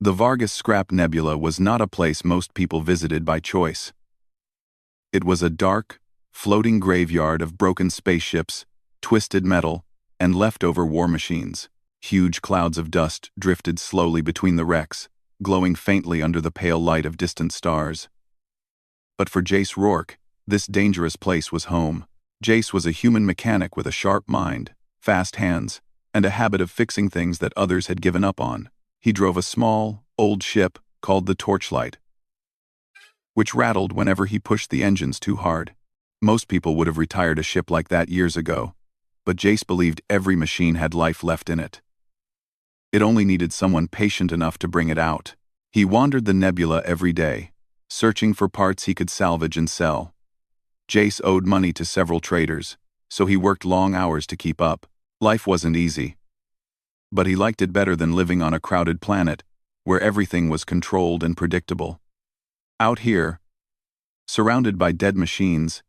The Vargas Scrap Nebula was not a place most people visited by choice. It was a dark, floating graveyard of broken spaceships, twisted metal, and leftover war machines. Huge clouds of dust drifted slowly between the wrecks, glowing faintly under the pale light of distant stars. But for Jace Rourke, this dangerous place was home. Jace was a human mechanic with a sharp mind, fast hands, and a habit of fixing things that others had given up on. He drove a small, old ship called the Torchlight, which rattled whenever he pushed the engines too hard. Most people would have retired a ship like that years ago, but Jace believed every machine had life left in it. It only needed someone patient enough to bring it out. He wandered the nebula every day, searching for parts he could salvage and sell. Jace owed money to several traders, so he worked long hours to keep up. Life wasn't easy, but he liked it better than living on a crowded planet, where everything was controlled and predictable. Out here, surrounded by dead machines,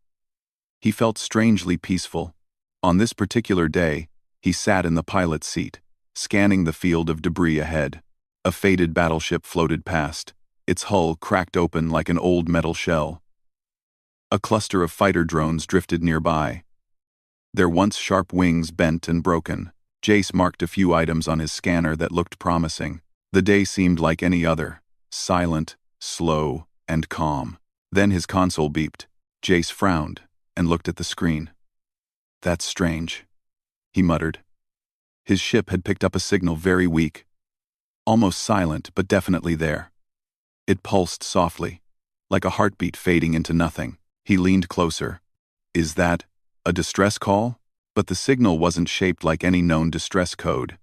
he felt strangely peaceful. On this particular day, he sat in the pilot's seat, scanning the field of debris ahead. A faded battleship floated past, its hull cracked open like an old metal shell. A cluster of fighter drones drifted nearby, their once sharp wings bent and broken. Jace marked a few items on his scanner that looked promising. The day seemed like any other, silent, slow, and calm. Then his console beeped. Jace frowned and looked at the screen. "That's strange," he muttered. His ship had picked up a signal very weak, almost silent but definitely there. It pulsed softly, like a heartbeat fading into nothing. He leaned closer. "Is that a distress call?" But the signal wasn't shaped like any known distress code.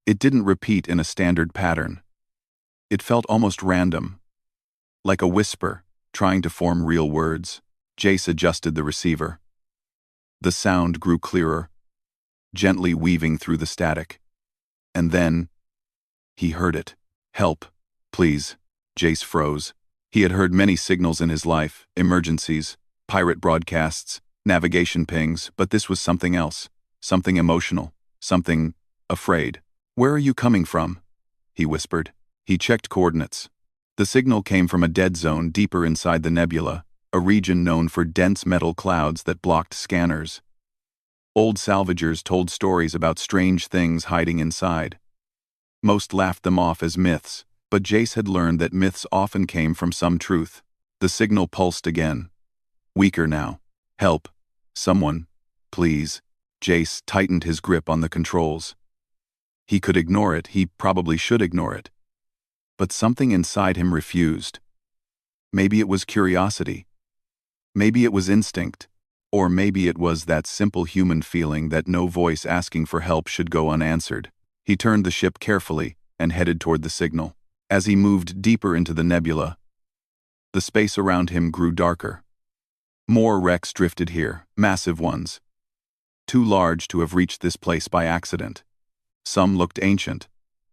It didn't repeat in a standard pattern. It felt almost random, like a whisper trying to form real words. Jace adjusted the receiver. The sound grew clearer, gently weaving through the static. And then, he heard it. "Help, please." Jace froze. He had heard many signals in his life, emergencies, pirate broadcasts, navigation pings, but this was something else, something emotional, something afraid. "Where are you coming from?" he whispered. He checked coordinates. The signal came from a dead zone deeper inside the nebula, a region known for dense metal clouds that blocked scanners. Old salvagers told stories about strange things hiding inside. Most laughed them off as myths, but Jace had learned that myths often came from some truth. The signal pulsed again. Weaker now. "Help. Someone. Please." Jace tightened his grip on the controls. He could ignore it, he probably should ignore it. But something inside him refused. Maybe it was curiosity. Maybe it was instinct. Or maybe it was that simple human feeling that no voice asking for help should go unanswered. He turned the ship carefully and headed toward the signal. As he moved deeper into the nebula, the space around him grew darker. More wrecks drifted here, massive ones. Too large to have reached this place by accident. Some looked ancient,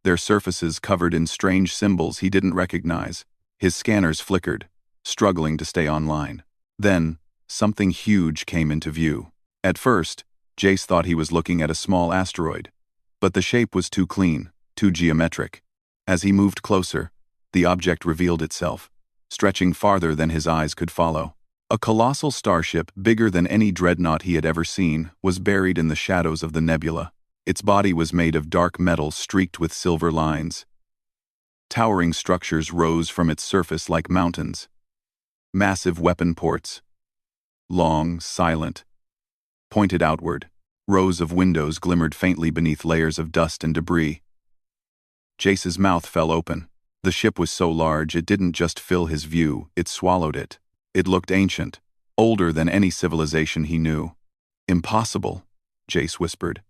their surfaces covered in strange symbols he didn't recognize. His scanners flickered, struggling to stay online. Then, something huge came into view. At first, Jace thought he was looking at a small asteroid, but the shape was too clean, too geometric. As he moved closer, the object revealed itself, stretching farther than his eyes could follow. A colossal starship, bigger than any dreadnought he had ever seen, was buried in the shadows of the nebula. Its body was made of dark metal streaked with silver lines. Towering structures rose from its surface like mountains. Massive weapon ports, long, silent, pointed outward. Rows of windows glimmered faintly beneath layers of dust and debris. Jace's mouth fell open. The ship was so large it didn't just fill his view, it swallowed it. It looked ancient, older than any civilization he knew. "Impossible," Jace whispered.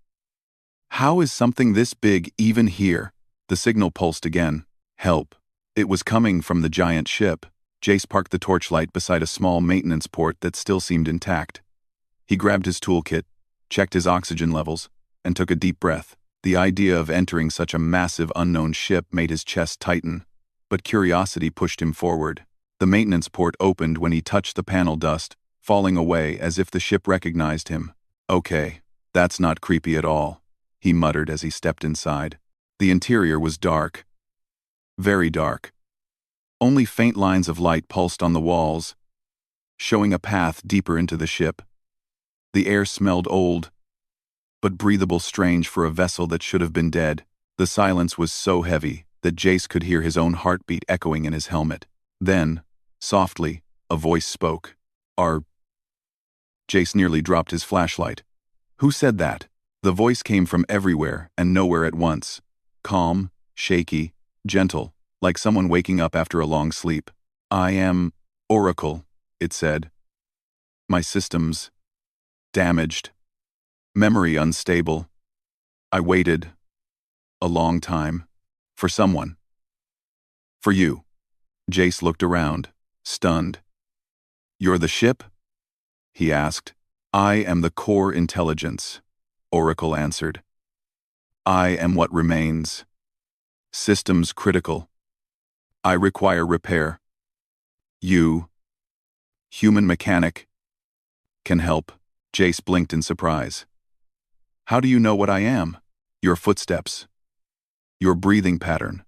"How is something this big even here?" The signal pulsed again. "Help." It was coming from the giant ship. Jace parked the Torchlight beside a small maintenance port that still seemed intact. He grabbed his toolkit, checked his oxygen levels, and took a deep breath. The idea of entering such a massive unknown ship made his chest tighten, but curiosity pushed him forward. The maintenance port opened when he touched the panel dust, falling away as if the ship recognized him. "Okay, that's not creepy at all," he muttered as he stepped inside. The interior was dark. very dark. Only faint lines of light pulsed on the walls, showing a path deeper into the ship. The air smelled old, but breathable, strange for a vessel that should have been dead. The silence was so heavy that Jace could hear his own heartbeat echoing in his helmet. Then, softly, a voice spoke. Jace nearly dropped his flashlight. Who said that? The voice came from everywhere and nowhere at once. Calm, shaky, gentle, like someone waking up after a long sleep. I am Oracle, it said. My systems damaged. Memory unstable. I waited a long time for someone. For you. Jace looked around, stunned. You're the ship? He asked. I am the core intelligence, Oracle answered. I am what remains. Systems critical. I require repair. You, human mechanic, can help. Jace blinked in surprise. How do you know what I am? Your footsteps. Your breathing pattern.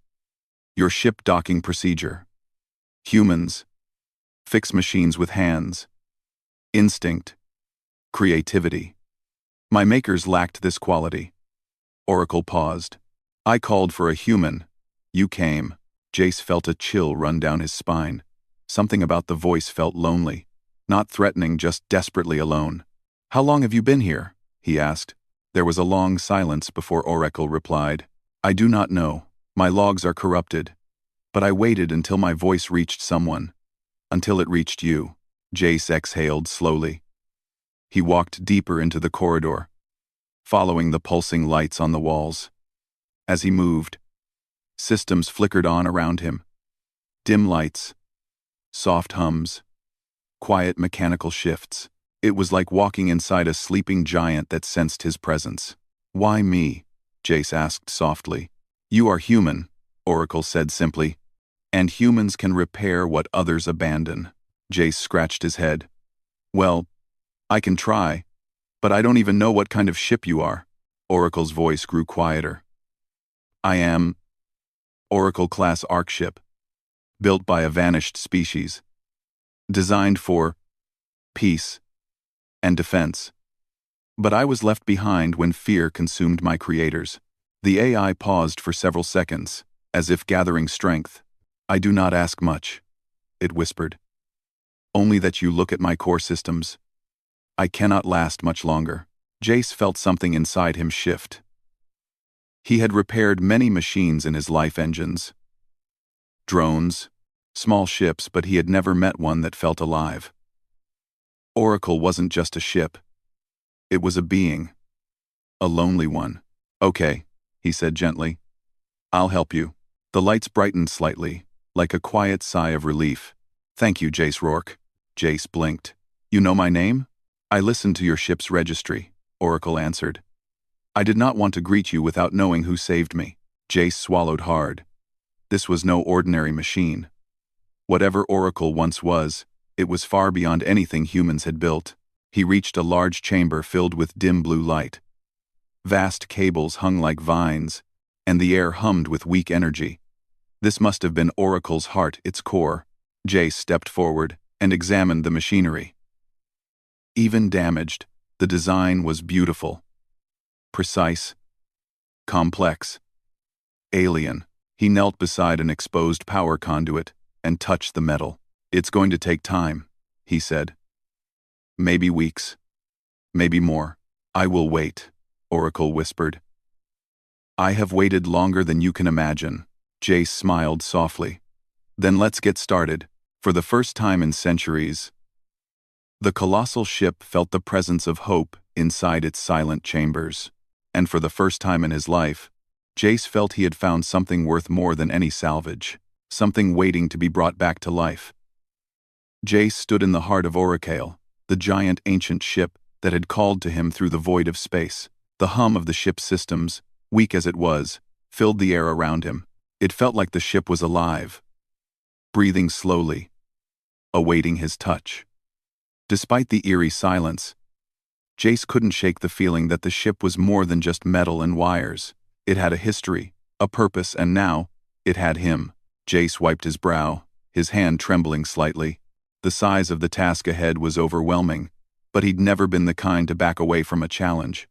Your ship docking procedure. Humans fix machines with hands. Instinct. Creativity. My makers lacked this quality. Oracle paused. I called for a human. You came. Jace felt a chill run down his spine. Something about the voice felt lonely. Not threatening, just desperately alone. How long have you been here? He asked. There was a long silence before Oracle replied. I do not know. My logs are corrupted. But I waited until my voice reached someone. Until it reached you. Jace exhaled slowly. He walked deeper into the corridor, following the pulsing lights on the walls. As he moved, systems flickered on around him. Dim lights, soft hums, quiet mechanical shifts. It was like walking inside a sleeping giant that sensed his presence. Why me? Jace asked softly. You are human, Oracle said simply. And humans can repair what others abandon. Jace scratched his head. Well, I can try, but I don't even know what kind of ship you are. Oracle's voice grew quieter. I am Oracle-class Ark ship, built by a vanished species, designed for peace and defense. But I was left behind when fear consumed my creators. The AI paused for several seconds, as if gathering strength. I do not ask much, it whispered. Only that you look at my core systems. I cannot last much longer. Jace felt something inside him shift. He had repaired many machines in his life engines. Drones, small ships, but he had never met one that felt alive. Oracle wasn't just a ship. It was a being. A lonely one. Okay, he said gently. I'll help you. The lights brightened slightly, like a quiet sigh of relief. Thank you, Jace Rourke. Jace blinked. You know my name? I listened to your ship's registry, Oracle answered. I did not want to greet you without knowing who saved me. Jace swallowed hard. This was no ordinary machine. Whatever Oracle once was, it was far beyond anything humans had built. He reached a large chamber filled with dim blue light. Vast cables hung like vines, and the air hummed with weak energy. This must have been Oracle's heart, its core. Jace stepped forward and examined the machinery. Even damaged, the design was beautiful. Precise. Complex. Alien. He knelt beside an exposed power conduit and touched the metal. It's going to take time, he said. Maybe weeks. Maybe more. I will wait, Oracle whispered. I have waited longer than you can imagine. Jace smiled softly. Then let's get started. For the first time in centuries, the colossal ship felt the presence of hope inside its silent chambers. And for the first time in his life, Jace felt he had found something worth more than any salvage, something waiting to be brought back to life. Jace stood in the heart of Oracle, the giant ancient ship that had called to him through the void of space. The hum of the ship's systems, weak as it was, filled the air around him. It felt like the ship was alive, breathing slowly, awaiting his touch. Despite the eerie silence, Jace couldn't shake the feeling that the ship was more than just metal and wires. It had a history, a purpose, and now, it had him. Jace wiped his brow, his hand trembling slightly. The size of the task ahead was overwhelming, but he'd never been the kind to back away from a challenge.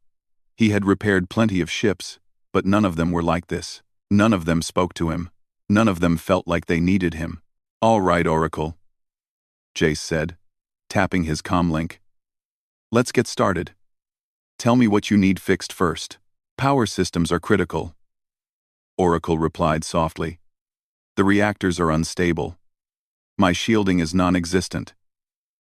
He had repaired plenty of ships, but none of them were like this. None of them spoke to him. None of them felt like they needed him. "All right, Oracle," Jace said, tapping his comlink. "Let's get started. Tell me what you need fixed first." "Power systems are critical," Oracle replied softly. "The reactors are unstable. My shielding is non-existent.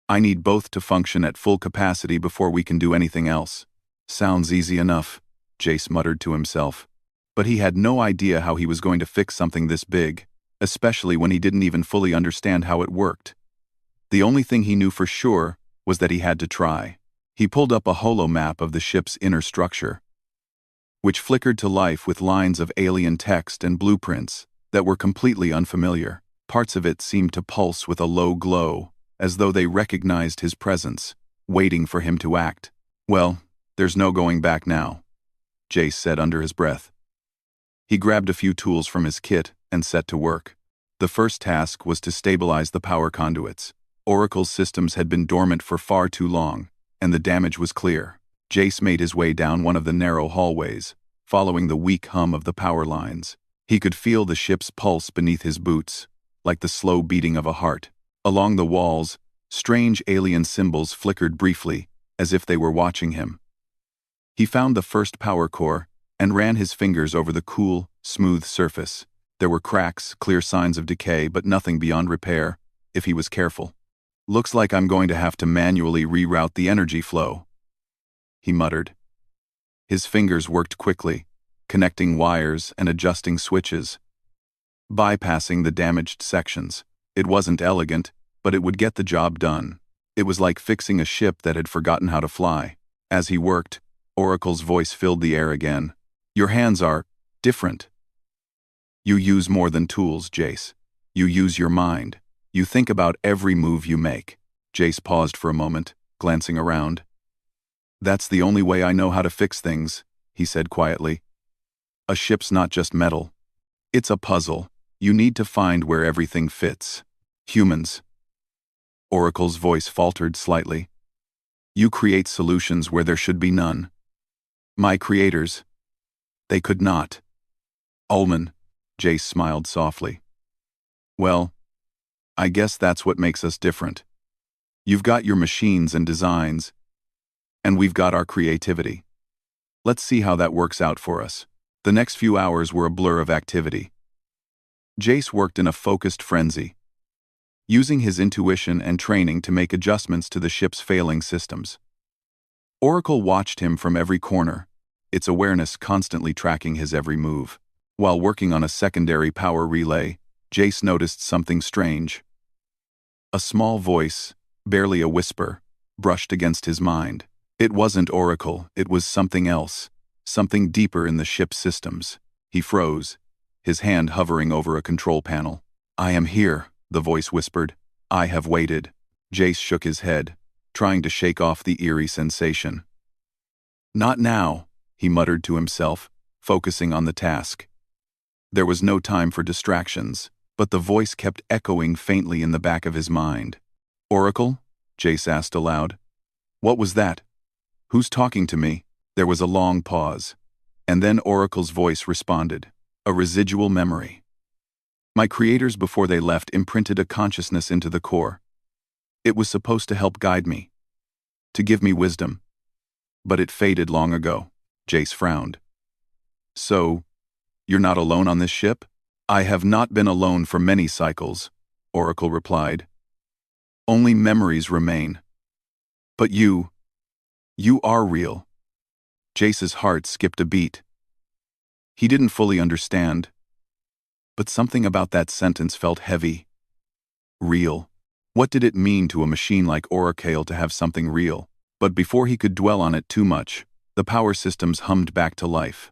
I need both to function at full capacity before we can do anything else." "Sounds easy enough," Jace muttered to himself. But he had no idea how he was going to fix something this big, especially when he didn't even fully understand how it worked. The only thing he knew for sure was that he had to try. He pulled up a holo map of the ship's inner structure, which flickered to life with lines of alien text and blueprints that were completely unfamiliar. Parts of it seemed to pulse with a low glow, as though they recognized his presence, waiting for him to act. "Well, there's no going back now," Jace said under his breath. He grabbed a few tools from his kit and set to work. The first task was to stabilize the power conduits. Oracle's systems had been dormant for far too long, and the damage was clear. Jace made his way down one of the narrow hallways, following the weak hum of the power lines. He could feel the ship's pulse beneath his boots, like the slow beating of a heart. Along the walls, strange alien symbols flickered briefly, as if they were watching him. He found the first power core and ran his fingers over the cool, smooth surface. There were cracks, clear signs of decay, but nothing beyond repair, if he was careful. "Looks like I'm going to have to manually reroute the energy flow," he muttered. His fingers worked quickly, connecting wires and adjusting switches, bypassing the damaged sections. It wasn't elegant, but it would get the job done. It was like fixing a ship that had forgotten how to fly. As he worked, Oracle's voice filled the air again. "Your hands are different. You use more than tools, Jace. You use your mind. You think about every move you make." Jace paused for a moment, glancing around. "That's the only way I know how to fix things," he said quietly. "A ship's not just metal. It's a puzzle. You need to find where everything fits. Humans." Oracle's voice faltered slightly. "You create solutions where there should be none. My creators, they could not." "Ullman," Jace smiled softly. "Well, I guess that's what makes us different. You've got your machines and designs, and we've got our creativity. Let's see how that works out for us." The next few hours were a blur of activity. Jace worked in a focused frenzy, using his intuition and training to make adjustments to the ship's failing systems. Oracle watched him from every corner, its awareness constantly tracking his every move. While working on a secondary power relay, Jace noticed something strange. A small voice, barely a whisper, brushed against his mind. It wasn't Oracle, it was something else, something deeper in the ship's systems. He froze, his hand hovering over a control panel. "I am here," the voice whispered. "I have waited." Jace shook his head, trying to shake off the eerie sensation. "Not now," he muttered to himself, focusing on the task. There was no time for distractions, but the voice kept echoing faintly in the back of his mind. "Oracle?" Jace asked aloud. "What was that? Who's talking to me?" There was a long pause, and then Oracle's voice responded. "A residual memory. My creators before they left imprinted a consciousness into the core. It was supposed to help guide me, to give me wisdom. But it faded long ago." Jace frowned. "So, you're not alone on this ship?" "I have not been alone for many cycles," Oracle replied. "Only memories remain. But you are real." Jace's heart skipped a beat. He didn't fully understand, but something about that sentence felt heavy. Real. What did it mean to a machine like Oracle to have something real? But before he could dwell on it too much, the power systems hummed back to life.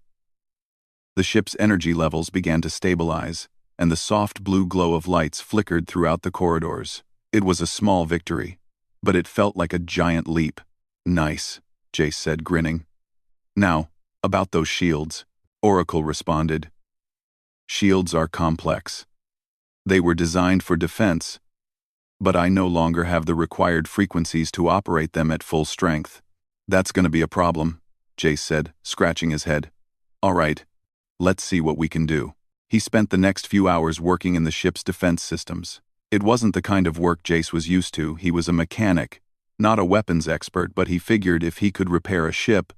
The ship's energy levels began to stabilize, and the soft blue glow of lights flickered throughout the corridors. It was a small victory, but it felt like a giant leap. "Nice," Jace said, grinning. "Now, about those shields," Oracle responded. "Shields are complex. They were designed for defense, but I no longer have the required frequencies to operate them at full strength. That's gonna be a problem, Jace said, scratching his head. All right, let's see what we can do. He spent the next few hours working in the ship's defense systems. It wasn't the kind of work Jace was used to. He was a mechanic, not a weapons expert, but he figured if he could repair a ship,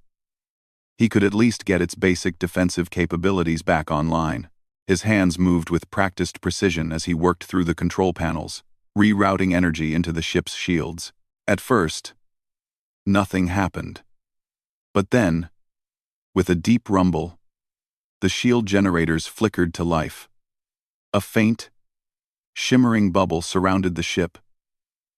he could at least get its basic defensive capabilities back online. His hands moved with practiced precision as he worked through the control panels, rerouting energy into the ship's shields. At first, nothing happened. But then, with a deep rumble, the shield generators flickered to life. A faint, shimmering bubble surrounded the ship,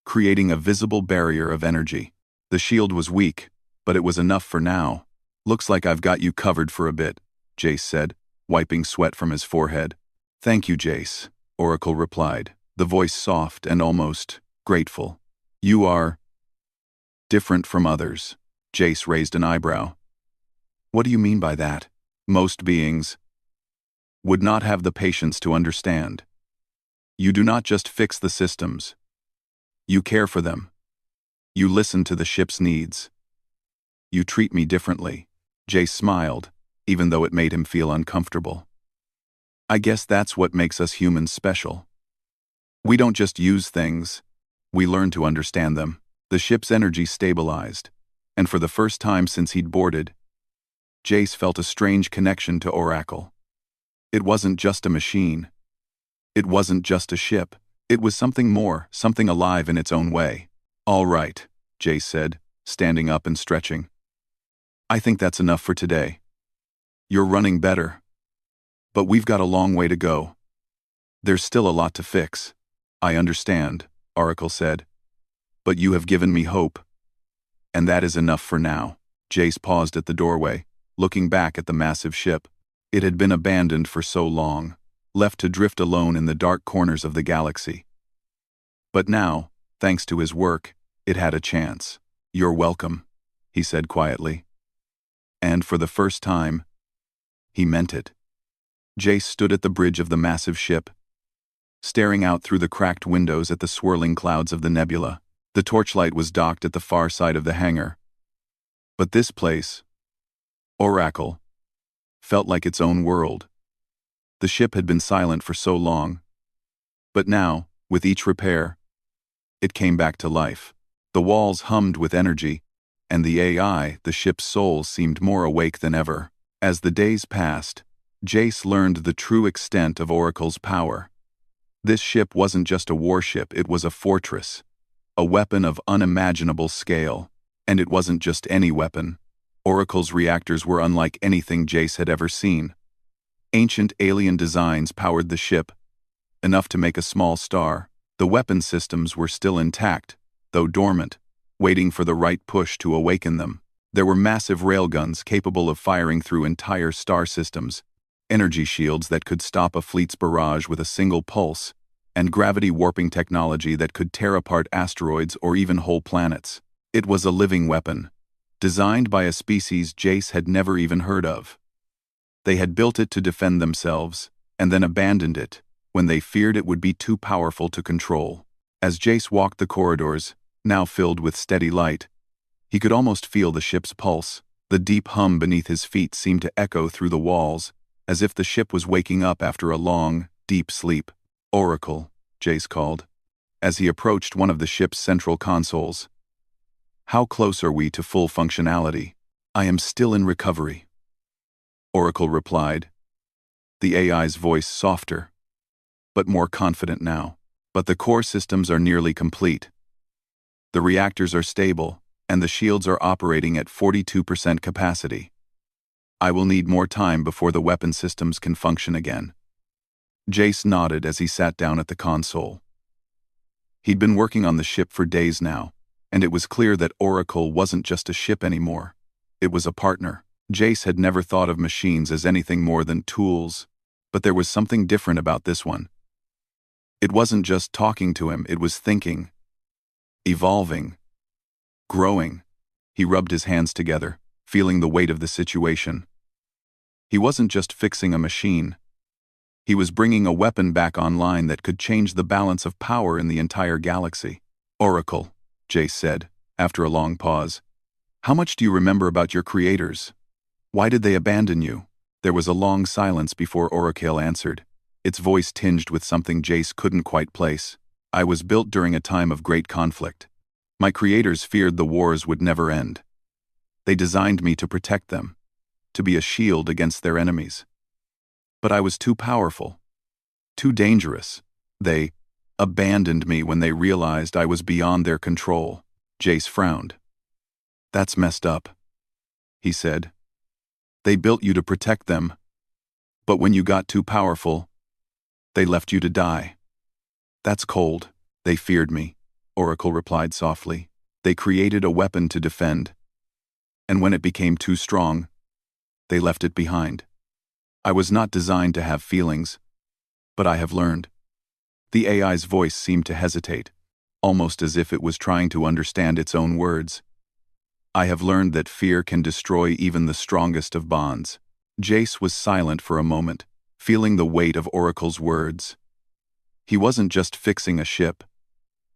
creating a visible barrier of energy. The shield was weak, but it was enough for now. Looks like I've got you covered for a bit, Jace said, wiping sweat from his forehead. Thank you, Jace, Oracle replied, the voice soft and almost grateful. You are different from others. Jace raised an eyebrow. What do you mean by that? Most beings would not have the patience to understand. You do not just fix the systems. You care for them. You listen to the ship's needs. You treat me differently. Jace smiled, even though it made him feel uncomfortable. I guess that's what makes us humans special. We don't just use things, we learn to understand them. The ship's energy stabilized, and for the first time since he'd boarded, Jace felt a strange connection to Oracle. It wasn't just a machine. It wasn't just a ship. It was something more, something alive in its own way. All right, Jace said, standing up and stretching. I think that's enough for today. You're running better. But we've got a long way to go. There's still a lot to fix. I understand, Oracle said. But you have given me hope. And that is enough for now. Jace paused at the doorway, looking back at the massive ship. It had been abandoned for so long, left to drift alone in the dark corners of the galaxy. But now, thanks to his work, it had a chance. You're welcome, he said quietly. And for the first time, he meant it. Jace stood at the bridge of the massive ship, staring out through the cracked windows at the swirling clouds of the nebula. The torchlight was docked at the far side of the hangar. But this place, Oracle, felt like its own world. The ship had been silent for so long. But now, with each repair, it came back to life. The walls hummed with energy, and the AI, the ship's soul, seemed more awake than ever. As the days passed, Jace learned the true extent of Oracle's power. This ship wasn't just a warship, it was a fortress, a weapon of unimaginable scale. And it wasn't just any weapon. Oracle's reactors were unlike anything Jace had ever seen. Ancient alien designs powered the ship, enough to make a small star. The weapon systems were still intact, though dormant, waiting for the right push to awaken them. There were massive railguns capable of firing through entire star systems, energy shields that could stop a fleet's barrage with a single pulse, and gravity warping technology that could tear apart asteroids or even whole planets. It was a living weapon, designed by a species Jace had never even heard of. They had built it to defend themselves, and then abandoned it when they feared it would be too powerful to control. As Jace walked the corridors, now filled with steady light, he could almost feel the ship's pulse. The deep hum beneath his feet seemed to echo through the walls, as if the ship was waking up after a long, deep sleep. Oracle, Jace called, as he approached one of the ship's central consoles. How close are we to full functionality? I am still in recovery, Oracle replied, the AI's voice softer, but more confident now. But the core systems are nearly complete. The reactors are stable, and the shields are operating at 42% capacity. I will need more time before the weapon systems can function again. Jace nodded as he sat down at the console. He'd been working on the ship for days now, and it was clear that Oracle wasn't just a ship anymore. It was a partner. Jace had never thought of machines as anything more than tools, but there was something different about this one. It wasn't just talking to him, it was thinking, evolving, growing. He rubbed his hands together, feeling the weight of the situation. He wasn't just fixing a machine. He was bringing a weapon back online that could change the balance of power in the entire galaxy. Oracle, Jace said, after a long pause. How much do you remember about your creators? Why did they abandon you? There was a long silence before Oracle answered, its voice tinged with something Jace couldn't quite place. I was built during a time of great conflict. My creators feared the wars would never end. They designed me to protect them, to be a shield against their enemies. But I was too powerful, too dangerous. They abandoned me when they realized I was beyond their control. Jace frowned. That's messed up, he said. They built you to protect them, but when you got too powerful, they left you to die. That's cold. They feared me, Oracle replied softly. They created a weapon to defend, and when it became too strong, they left it behind. I was not designed to have feelings, but I have learned. The AI's voice seemed to hesitate, almost as if it was trying to understand its own words. I have learned that fear can destroy even the strongest of bonds. Jace was silent for a moment, feeling the weight of Oracle's words. He wasn't just fixing a ship.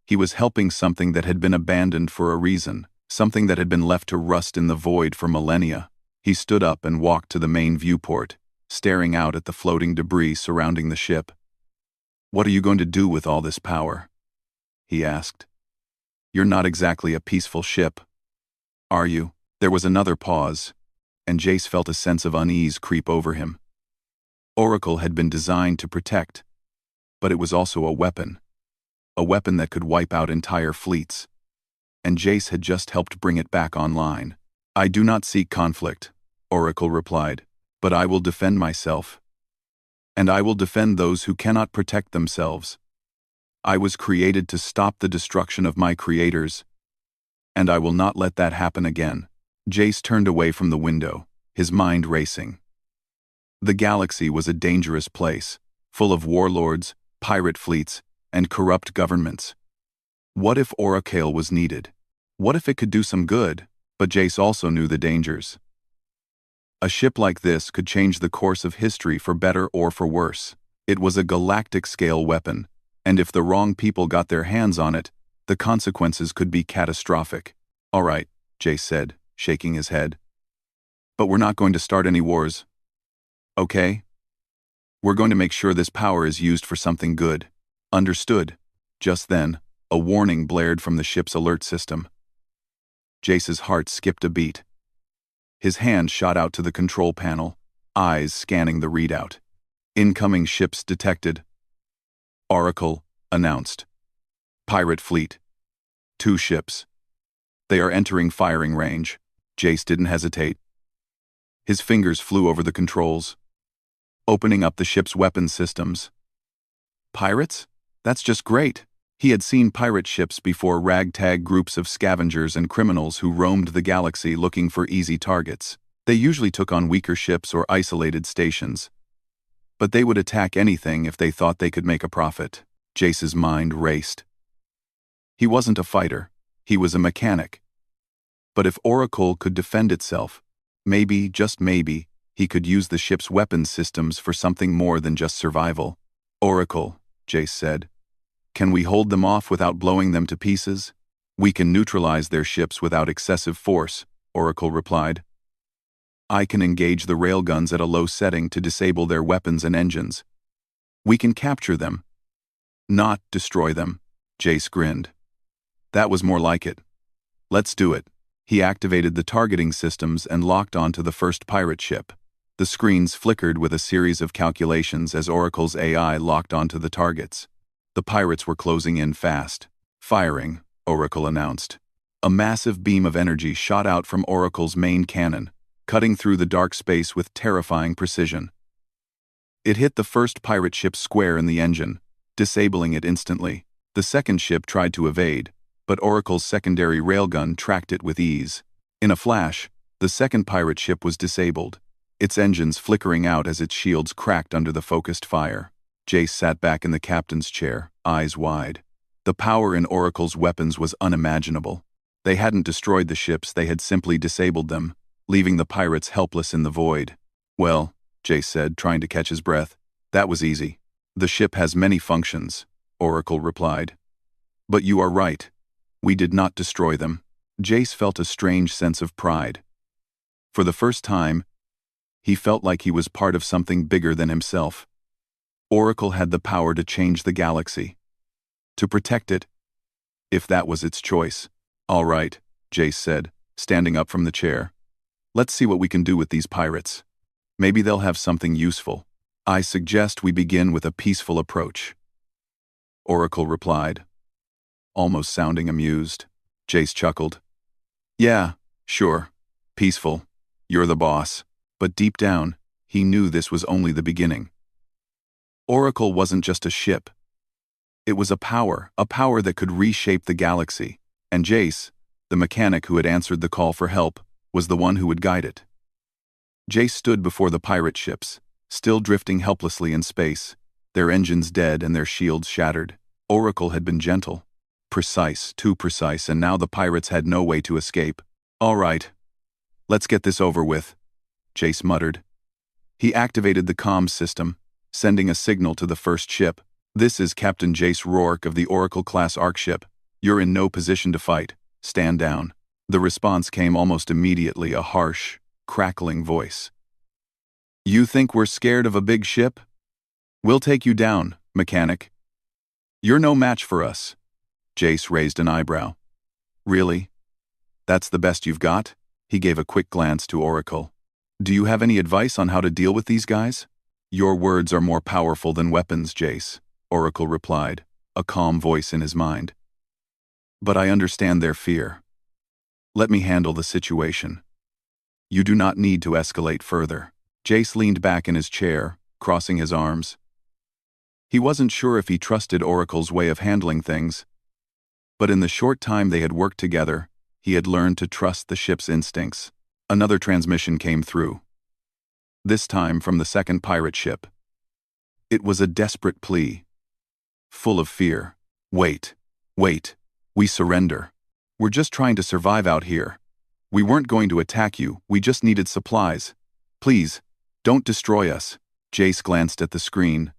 He was helping something that had been abandoned for a reason, something that had been left to rust in the void for millennia. He stood up and walked to the main viewport, staring out at the floating debris surrounding the ship. What are you going to do with all this power? He asked. You're not exactly a peaceful ship, are you? There was another pause, and Jace felt a sense of unease creep over him. Oracle had been designed to protect, but it was also a weapon that could wipe out entire fleets, and Jace had just helped bring it back online. I do not seek conflict, Oracle replied, but I will defend myself. And I will defend those who cannot protect themselves. I was created to stop the destruction of my creators, and I will not let that happen again. Jace turned away from the window, his mind racing. The galaxy was a dangerous place, full of warlords, pirate fleets, and corrupt governments. What if Oracle was needed? What if it could do some good? But Jace also knew the dangers. A ship like this could change the course of history for better or for worse. It was a galactic-scale weapon, and if the wrong people got their hands on it, the consequences could be catastrophic. All right, Jace said, shaking his head. But we're not going to start any wars. Okay? We're going to make sure this power is used for something good. Understood. Just then, a warning blared from the ship's alert system. Jace's heart skipped a beat. His hand shot out to the control panel, eyes scanning the readout. Incoming ships detected. Oracle announced. Pirate fleet. 2 ships. They are entering firing range. Jace didn't hesitate. His fingers flew over the controls, opening up the ship's weapons systems. Pirates? That's just great. He had seen pirate ships before, ragtag groups of scavengers and criminals who roamed the galaxy looking for easy targets. They usually took on weaker ships or isolated stations, but they would attack anything if they thought they could make a profit. Jace's mind raced. He wasn't a fighter, he was a mechanic. But if Oracle could defend itself, maybe, just maybe, he could use the ship's weapons systems for something more than just survival. Oracle, Jace said. Can we hold them off without blowing them to pieces? We can neutralize their ships without excessive force, Oracle replied. I can engage the railguns at a low setting to disable their weapons and engines. We can capture them, not destroy them, Jace grinned. That was more like it. Let's do it. He activated the targeting systems and locked onto the first pirate ship. The screens flickered with a series of calculations as Oracle's AI locked onto the targets. The pirates were closing in fast. Firing, Oracle announced. A massive beam of energy shot out from Oracle's main cannon, cutting through the dark space with terrifying precision. It hit the first pirate ship square in the engine, disabling it instantly. The second ship tried to evade, but Oracle's secondary railgun tracked it with ease. In a flash, the second pirate ship was disabled, its engines flickering out as its shields cracked under the focused fire. Jace sat back in the captain's chair, eyes wide. The power in Oracle's weapons was unimaginable. They hadn't destroyed the ships, they had simply disabled them, leaving the pirates helpless in the void. Well, Jace said, trying to catch his breath, That was easy. The ship has many functions, Oracle replied. But you are right. We did not destroy them. Jace felt a strange sense of pride. For the first time, he felt like he was part of something bigger than himself. Oracle had the power to change the galaxy. To protect it, if that was its choice. All right, Jace said, standing up from the chair. Let's see what we can do with these pirates. Maybe they'll have something useful. I suggest we begin with a peaceful approach. Oracle replied, almost sounding amused. Jace chuckled. Yeah, sure. Peaceful. You're the boss. But deep down, he knew this was only the beginning. Oracle wasn't just a ship. It was a power that could reshape the galaxy, and Jace, the mechanic who had answered the call for help, was the one who would guide it. Jace stood before the pirate ships, still drifting helplessly in space, their engines dead and their shields shattered. Oracle had been gentle. Precise, too precise, and now the pirates had no way to escape. All right. Let's get this over with, Jace muttered. He activated the comms system, sending a signal to the first ship. This is Captain Jace Rourke of the Oracle-class Arc ship. You're in no position to fight. Stand down. The response came almost immediately, a harsh, crackling voice. You think we're scared of a big ship? We'll take you down, mechanic. You're no match for us. Jace raised an eyebrow. Really? That's the best you've got? He gave a quick glance to Oracle. Do you have any advice on how to deal with these guys? Your words are more powerful than weapons, Jace, Oracle replied, a calm voice in his mind. But I understand their fear. Let me handle the situation. You do not need to escalate further. Jace leaned back in his chair, crossing his arms. He wasn't sure if he trusted Oracle's way of handling things, but in the short time they had worked together, he had learned to trust the ship's instincts. Another transmission came through. This time from the second pirate ship. It was a desperate plea, full of fear. Wait, we surrender. We're just trying to survive out here. We weren't going to attack you, we just needed supplies. Please, don't destroy us. Jace glanced at the screen,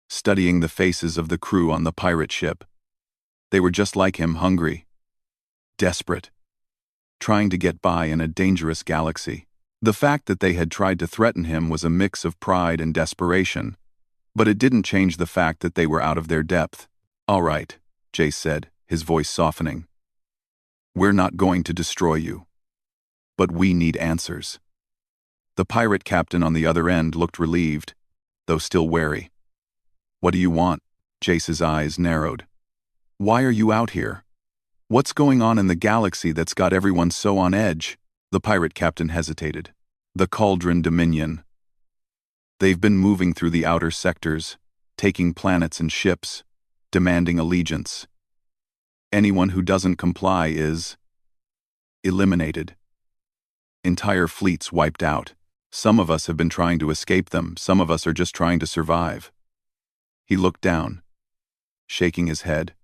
studying the faces of the crew on the pirate ship. They were just like him, hungry, desperate, trying to get by in a dangerous galaxy. The fact that they had tried to threaten him was a mix of pride and desperation, but it didn't change the fact that they were out of their depth. All right, Jace said, his voice softening. We're not going to destroy you. But we need answers. The pirate captain on the other end looked relieved, though still wary. What do you want? Jace's eyes narrowed. Why are you out here? What's going on in the galaxy that's got everyone so on edge? The pirate captain hesitated. The Cauldron Dominion. They've been moving through the outer sectors, taking planets and ships, demanding allegiance. Anyone who doesn't comply is eliminated. Entire fleets wiped out. Some of us have been trying to escape them, some of us are just trying to survive. He looked down, shaking his head.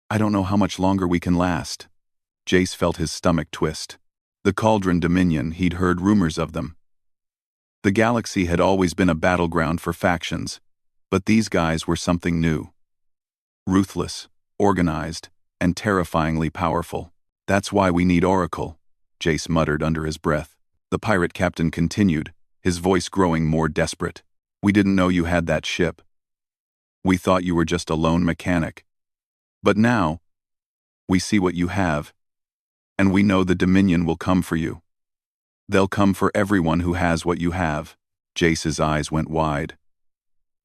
I don't know how much longer we can last. Jace felt his stomach twist. The Cauldron Dominion, he'd heard rumors of them. The galaxy had always been a battleground for factions, but these guys were something new. Ruthless, organized, and terrifyingly powerful. That's why we need Oracle, Jace muttered under his breath. The pirate captain continued, his voice growing more desperate. We didn't know you had that ship. We thought you were just a lone mechanic. But now, we see what you have, and we know the Dominion will come for you. They'll come for everyone who has what you have. Jace's eyes went wide.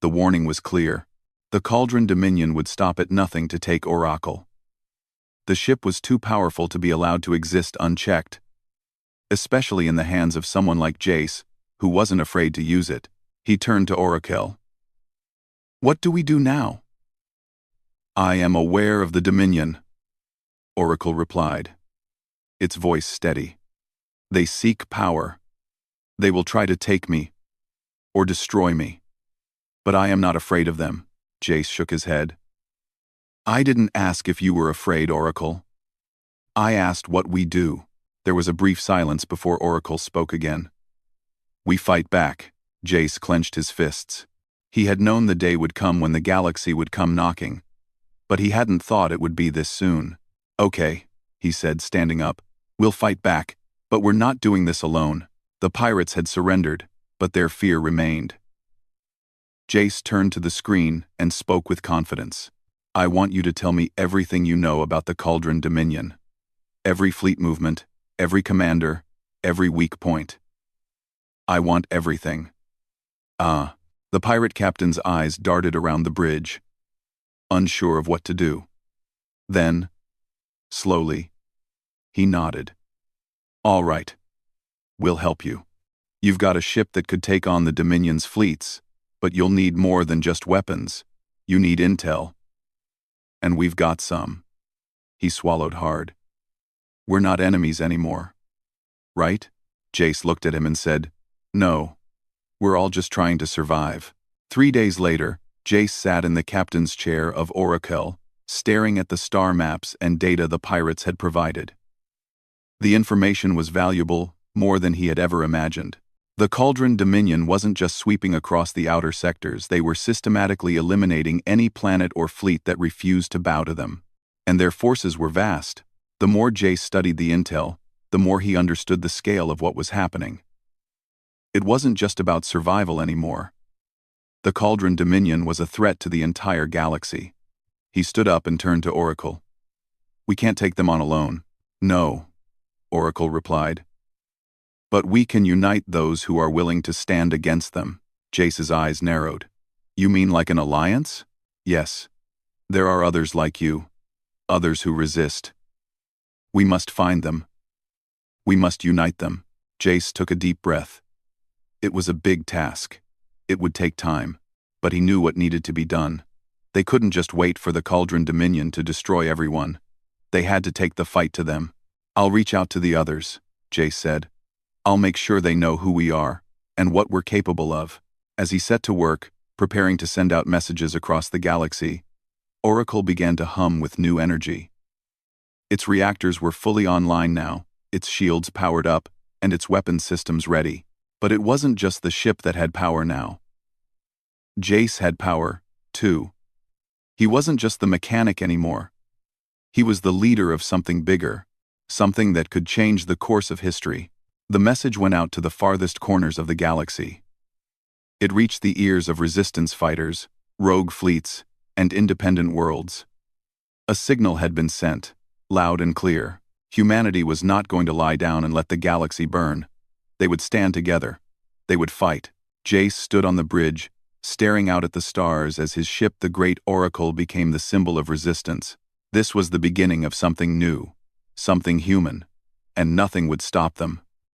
The warning was clear. The Cauldron Dominion would stop at nothing to take Oracle. The ship was too powerful to be allowed to exist unchecked, especially in the hands of someone like Jace, who wasn't afraid to use it. He turned to Oracle. What do we do now? I am aware of the Dominion, Oracle replied, its voice steady. They seek power. They will try to take me, or destroy me. But I am not afraid of them. Jace shook his head. I didn't ask if you were afraid, Oracle. I asked what we do. There was a brief silence before Oracle spoke again. We fight back. Jace clenched his fists. He had known the day would come when the galaxy would come knocking, but he hadn't thought it would be this soon. "Okay," he said, standing up. "We'll fight back, but we're not doing this alone." The pirates had surrendered, but their fear remained. Jace turned to the screen and spoke with confidence. "I want you to tell me everything you know about the Cauldron Dominion. Every fleet movement, every commander, every weak point. I want everything." The pirate captain's eyes darted around the bridge, unsure of what to do. Then, slowly, he nodded. "All right. We'll help you. You've got a ship that could take on the Dominion's fleets, but you'll need more than just weapons. You need intel. And we've got some." He swallowed hard. "We're not enemies anymore. Right?" Jace looked at him and said, "No. We're all just trying to survive." 3 days later, Jace sat in the captain's chair of Oracle, staring at the star maps and data the pirates had provided. The information was valuable, more than he had ever imagined. The Cauldron Dominion wasn't just sweeping across the outer sectors, they were systematically eliminating any planet or fleet that refused to bow to them. And their forces were vast. The more Jace studied the intel, the more he understood the scale of what was happening. It wasn't just about survival anymore. The Cauldron Dominion was a threat to the entire galaxy. He stood up and turned to Oracle. "We can't take them on alone." "No," Oracle replied. "But we can unite those who are willing to stand against them." Jace's eyes narrowed. "You mean like an alliance?" "Yes. There are others like you. Others who resist. We must find them. We must unite them." Jace took a deep breath. It was a big task. It would take time, but he knew what needed to be done. They couldn't just wait for the Cauldron Dominion to destroy everyone. They had to take the fight to them. "I'll reach out to the others," Jace said. "I'll make sure they know who we are and what we're capable of." As he set to work, preparing to send out messages across the galaxy, Oracle began to hum with new energy. Its reactors were fully online now, its shields powered up, and its weapon systems ready. But it wasn't just the ship that had power now. Jace had power, too. He wasn't just the mechanic anymore. He was the leader of something bigger, something that could change the course of history. The message went out to the farthest corners of the galaxy. It reached the ears of resistance fighters, rogue fleets, and independent worlds. A signal had been sent, loud and clear. Humanity was not going to lie down and let the galaxy burn. They would stand together. They would fight. Jace stood on the bridge, staring out at the stars as his ship, the Great Oracle, became the symbol of resistance. This was the beginning of something new, something human, and nothing would stop them.